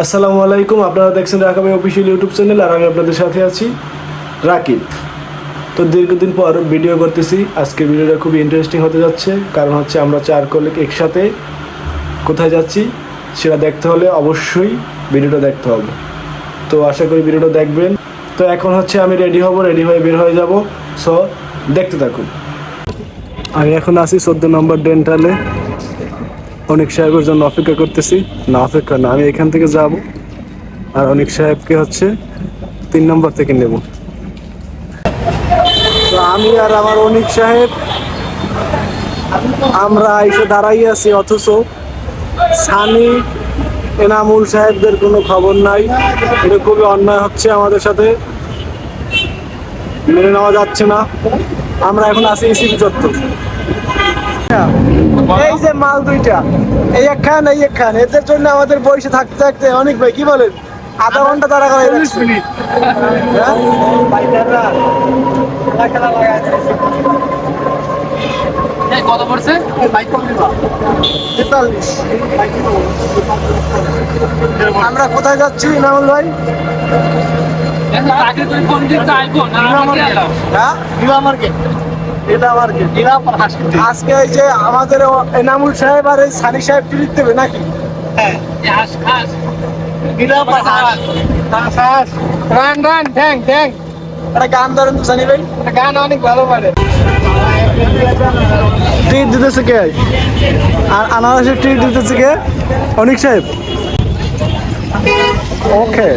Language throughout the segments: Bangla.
আসসালামু আলাইকুম, আপনারা দেখছেন রাকিব অফিসিয়াল ইউটিউব চ্যানেল আর আমি আপনাদের সাথে আছি রাকিব। তো দীর্ঘদিন পর ভিডিও করতেছি। আজকে ভিডিওটা খুবই ইন্টারেস্টিং হতে যাচ্ছে, কারণ হচ্ছে আমরা 4 কলিগ একসাথে কোথায় যাচ্ছি সেটা দেখতে হলে অবশ্যই ভিডিওটা দেখতে হবে। তো আশা করি ভিডিওটা দেখবেন। তো এখন হচ্ছে আমি রেডি হয়ে বের হয়ে যাব। সো দেখতে থাকুন। আমি এখন আছি 14 নম্বর ডেন্টালে, অনেক সাহেবের জন্য অপেক্ষা করতেছি। না, আমি এখান থেকে যাব আর অনেক সাহেবকে হচ্ছে 3 নম্বর থেকে নেব। তো আমি আর আমার অনেক সাহেব আমরা এসে দাঁড়াই আছি, অথচ সানি এনামুল সাহেবদের কোনো খবর নাই। এটা খুবই অন্যায় হচ্ছে আমাদের সাথে, মেনে নেওয়া যাচ্ছে না। আমরা এখন আছি ইসিবি চত্বর। এই যে মাল দুইটা, এই একখান এদের জন্য আমাদের বসে থাকতে থাকতে অনেক ভাই কি বলেন, আধা ঘন্টা তারা করে 40 মিনিট। কত পড়ছে? 43। আমরা কোথায় যাচ্ছি ইনামুল ভাই? আজকে এই যে আমাদের এনামুল সাহেব আর এই সানি সাহেব ট্রিট দেবে নাকি? একটা গান ধরেন তো সানি ভাই। গান অনেক ভালো পারে। ট্রিট দিতেছে কে? আর আনারসের ট্রিট দিতেছে কে? অনিক সাহেব। ওকে,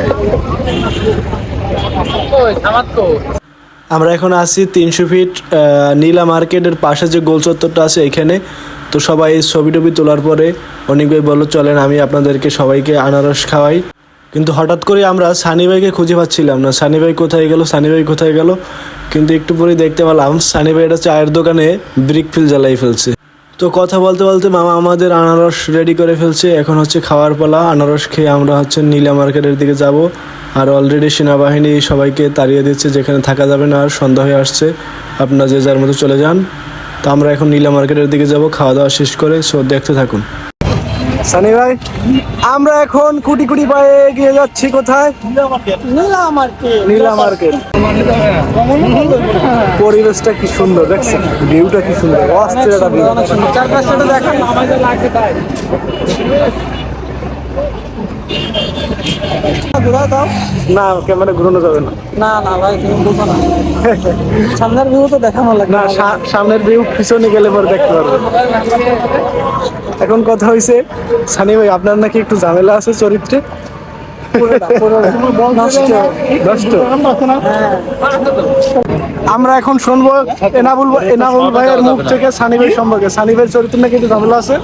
আমরা এখন আছি 300 ফিট নীলা মার্কেটের পাশে যে গোল চত্বরটা আছে এখানে। তো সবাই ছবি টবি তোলার পরে অনেক ভাই বললো চলেন আমি আপনাদেরকে সবাইকে আনারস খাওয়াই। কিন্তু হঠাৎ করে আমরা সানি ভাইকে খুঁজে পাচ্ছিলাম না। সানি ভাই কোথায় গেল? কিন্তু একটু পরেই দেখতে পেলাম সানি ভাই একটা চায়ের দোকানে ব্রিক ফিল জ্বালাই ফেলছে। তো কথা বলতে বলতে মামা আমাদের আনারস রেডি করে ফেলছে। এখন হচ্ছে খাওয়ার পালা। আনারস খেয়ে আমরা হচ্ছে নীলা মার্কেটের দিকে যাব। আর অলরেডি সেনাবাহিনী সবাইকে তাড়িয়ে দিচ্ছে, যেখানে থাকা যাবে না। আর সন্ধ্যা হয়ে আসছে, আপনারা যে যার মতো চলে যান। তো আমরা এখন নীলা মার্কেটের দিকে যাব খাওয়া দাওয়া শেষ করে। সো দেখতে থাকুন। সানি ভাই, আমরা এখন কুটি পায়ে এগিয়ে যাচ্ছি কোথায়? নীলা মার্কেট। পরিবেশটা কি সুন্দর দেখছেন, ভিউটা কি সুন্দর, অস্থির একটা ভিউ। চারপাশটা দেখেন। না ক্যামেরা ঘুরানো যাবে না। না ভাই, না সামনের ভিউ তো দেখানো লাগে না, সামনের ভিউ পিছনে গেলে পরে দেখতে পারবো। এখন কথা হয়েছে সানি ভাই, আপনার নাকি একটু ঝামেলা আছে চরিত্রে। আমরা এখন শুনবো এনামুল ভাইয়ের মুখ থেকে সানি ভাই সম্পর্কে। সানি ভাইয়ের চরিত্র নাকি একটু ঝামেলা আছে।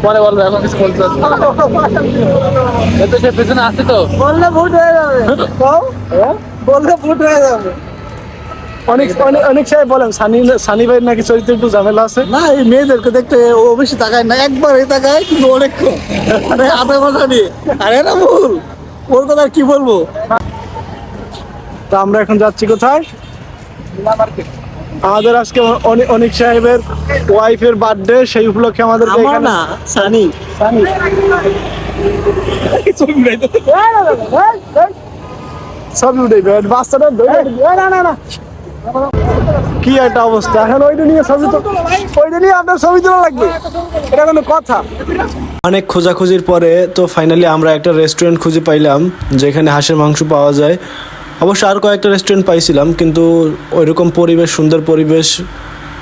পরে বলবো, এখন কিছু বলতে পারছি সে পেছনে আছে তো। বললে ভুট হয়ে যাবে অনেক সাহেব বলেন সানি ভাইয়ের নাকি চরিত্র একটু ঝামেলা আছে। না, এই মেয়েদেরকে দেখতে ও বেশি তাকায় না, একবার এই তাকায় কিন্তু অনেক আধা ঘন্টা নিয়ে। আরে না ভুল, ওর কথা কি বলবো। তো আমরা এখন যাচ্ছি কোথায়? আমাদের আজকে অনেক সাহেবের ওয়াইফের বার্থডে, সেই উপলক্ষে আমাদের না সানি সবই উঠে বাচ্চাটা না কি একটা অবস্থা। এখন ওইটা নিয়ে আপনার ছবি তোলা লাগবে, এটা কোনো কথা? অনেক খোঁজাখুঁজির পরে তো ফাইনালি আমরা একটা রেস্টুরেন্ট খুঁজে পাইলাম যেখানে হাঁসের মাংস পাওয়া যায়। অবশ্য আর কয়েকটা রেস্টুরেন্ট পাইছিলাম, কিন্তু ওইরকম সুন্দর পরিবেশ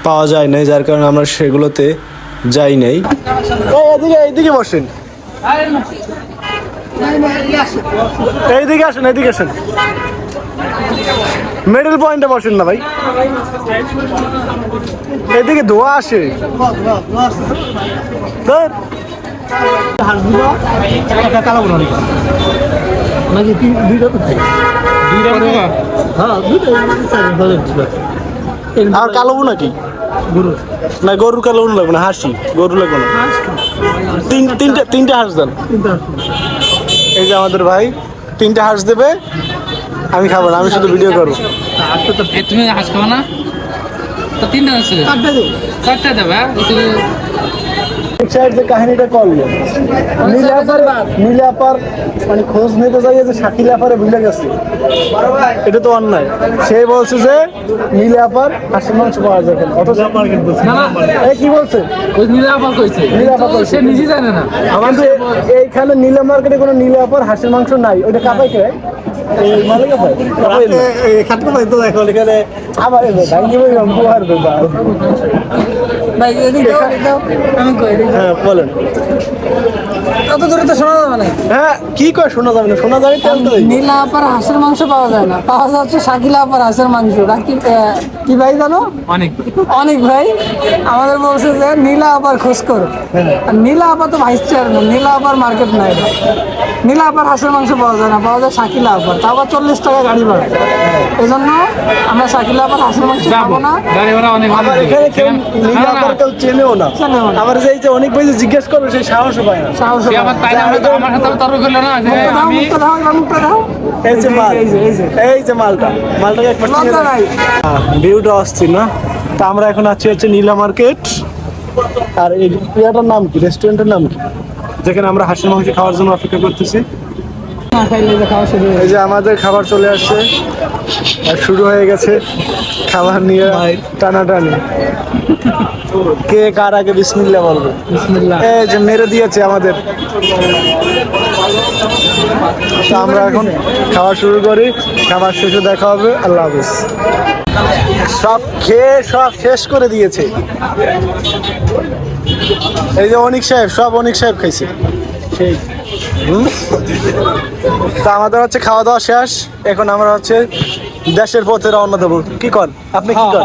পাওয়া যায় নাই, যার কারণে আমরা সেগুলোতে যাই নাই। এইদিকে বসেন, এইদিকে আসেন, মিডল পয়েন্টে বসেন না ভাই, এদিকে ধোয়া আসে। আর কালো নাকি? না, গরুর কালো লাগবে না, হাসি গরু লাগবে না। তিনটে হাঁস দেন। এই যে আমাদের ভাই 3টে হাঁস দেবে। আমি খাবো না, আমি শুধু ভিডিও করবো। তুমি হাঁস খাবো না? তো 3টা আছে, 4টা দেবে। অনেক সাহেব যে কাহিনীটা করলো নীলে আপার মানে খোঁজ নিতে যাই যে শাকিল আপারে ভুলে গেছে, এটা তো অন্যায়। সে বলছে যে নীলে আপার হাঁসের মাংস পাওয়া যায় কেন, অথচ মার্কেট বলছে না, না। এই কি বলছে ওই নীলা আপা কইছে। নীলা আপা কইছে। সে নিজে জানে না। আমার কিন্তু এইখানে নীলা মার্কেটে কোনো নীলে আপার হাঁসের মাংস নাই, ওইটা কাপাই কে এই মালিক আপাই কাপাই না। খাটতে পারি তো দেখো এখানে আবার ভাঙ্গি ভাই উপহার দেবা। ভাই এদিক দাও, এদিক দাও। আমি কই এদিক দাও। হ্যাঁ বলেন। কত দূরে তো শোনা যাবে না। হ্যাঁ কি কয় শোনা যাবে না, শোনা যাবে তেল তো নীলা আপার হাঁসের মাংস পাওয়া যায় না, পাওয়া যাচ্ছে শাকিলা আপার হাঁসের মাংস। কি ভাই জানো? অনেক অনেক ভাই আমাদের বলছে যে নীলা আপার খোঁজ করো। আর নীলা আপা তো ভাইস চেয়ারম্যান, নীলা আপার মার্কেট নাই। নীলা আপার হাঁসের মাংস পাওয়া যায় না, পাওয়া যায় শাকিলা আপার, তাও আবার 40 টাকা গাড়ি ভাড়া। এই জন্য আমরা শাকিলা আপার হাঁসের মাংস খাবো না। গাড়ি ভাড়া অনেক আবার এখানে কেউ নীলা আপার কেউ চেনেও না। চেনেও না। আবার যে এই যে অনেক ভাই যে জিজ্ঞেস করবে সেই সাহসও পায় না। সাহস সে আবার তাই না, আমার সাথে তর্ক করলো না যে দাও, আমি মুখটা দাও, এবার মুখটা দাও। এই যে মাল, এই যে, এই যে। এই যে মালটাকে একবার লজ্জা নাই। ভিউটা আসছে না। তা আমরা এখন আছি হচ্ছে নীলা মার্কেট। আর এই ইয়াটার নাম কি, রেস্টুরেন্টের নাম কি, যেখানে আমরা হাঁসের মাংস খাওয়ার জন্য অপেক্ষা করতেছি। না খাইলে যে খাওয়া শুরু হয়ে এই যে আমাদের খাবার চলে আসছে আর শুরু হয়ে গেছে খাবার নিয়ে টানাটানি। কে কার আগে বিসমিল্লাহ বলবে। বিসমিল্লাহ। এই যে মেরে দিয়েছে আমাদের। তো আমরা এখন খাওয়া শুরু করি, খাবার শেষে দেখা হবে। আল্লাহ হাফিজ। সব খেয়ে সব শেষ করে দিয়েছে। এই যে অনিক সাহেব, সব অনিক সাহেব খাইছে। সেই তা আমাদের হচ্ছে খাওয়া দাওয়া শেষ, এখন আমরা হচ্ছে দেশের পথে রওনা দেবো। কি কর আপনি, কি কর?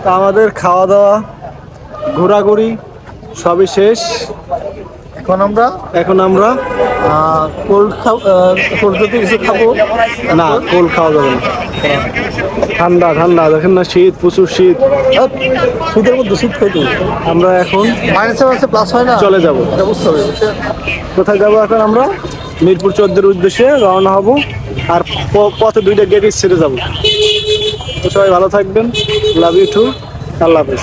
তা আমাদের খাওয়া দাওয়া ঘোরাঘুরি সবই শেষ। এখন আমরা কোল্ড জাতীয় কিছু খাবো। না, কোল খাওয়া যাবে না, ঠান্ডা ঠান্ডা দেখেন না, শীত, প্রচুর শীত। শীতের মধ্যে শীত খাইতে আমরা এখন মাইনাসে প্লাস হয় না, চলে যাব। এটা বুঝতে হবে। কোথায় যাবো এখন? আমরা মিরপুর 14-এর উদ্দেশ্যে রওনা হব। আর পথে 2টা গেট ছেড়ে যাবো। তো সবাই ভালো থাকবেন, লাভ ইউ টু, আল্লাহ হাফেজ।